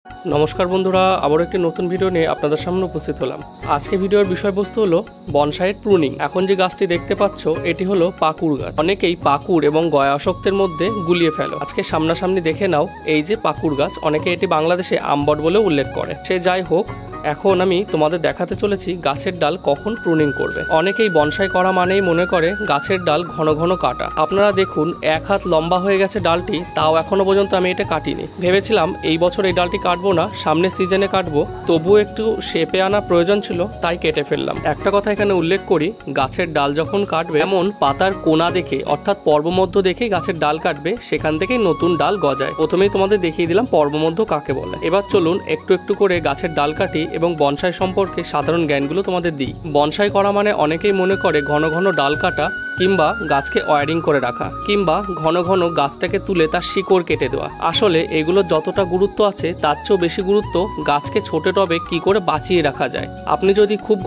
নমস্কার বন্ধুরা, আবার একটি নতুন ভিডিও নিয়ে আপনাদের সামনে উপস্থিত হলাম। আজকে ভিডিওর বিষয়বস্তু হলো বনসাইয়ের প্রুনিং। এখন যে গাছটি দেখতে পাচ্ছ এটি হলো পাকুড় গাছ। অনেকেই পাকুড় এবং গয়া অশোক্তের মধ্যে গুলিয়ে ফেলো। আজকে সামনাসামনি দেখে নাও এই যে পাকুড় গাছ। অনেকে এটি বাংলাদেশে আমবট বলে উল্লেখ করে। সে যাই হোক, এখন আমি তোমাদের দেখাতে চলেছি গাছের ডাল কখন প্রুনিং করবে। অনেকেই বনসাই করা মানেই মনে করে গাছের ডাল ঘন ঘন কাটা। আপনারা দেখুন, 1 হাত লম্বা হয়ে গেছে ডালটি, তাও এখনো পর্যন্ত আমি এটা কাটিনি। ভেবেছিলাম এই বছর এই ডালটি কাটবো না, সামনের সিজনে কাটবো, তবুও একটু শেপে আনা প্রয়োজন ছিল, তাই কেটে ফেললাম। একটা কথা এখানে উল্লেখ করি, গাছের ডাল যখন কাটবে এমন পাতার কোনা দেখে অর্থাৎ পর্বমধ্য দেখেই গাছের ডাল কাটবে, সেখান থেকেই নতুন ডাল গজায়। প্রথমেই তোমাদের দেখিয়ে দিলাম পর্বমধ্য কাকে বলে। এবার চলুন একটু একটু করে গাছের ডাল কাটি এবং বনসাই সম্পর্কে সাধারণ জ্ঞানগুলো তোমাদের দিই। বনসাই করা মানে অনেকেই মনে করে ঘন ঘন ডাল কাটা, কিংবা গাছকে ওয়ারিং করে রাখা, কিংবা ঘন ঘন গাছটাকে তুলে তার শিকড় কেটে দেওয়া। আসলে এগুলো যতটা গুরুত্ব আছে তার চেয়েও বেশি গুরুত্ব গাছকে ছোট টবে কি করে বাঁচিয়ে রাখা যায়। আপনি যদি খুব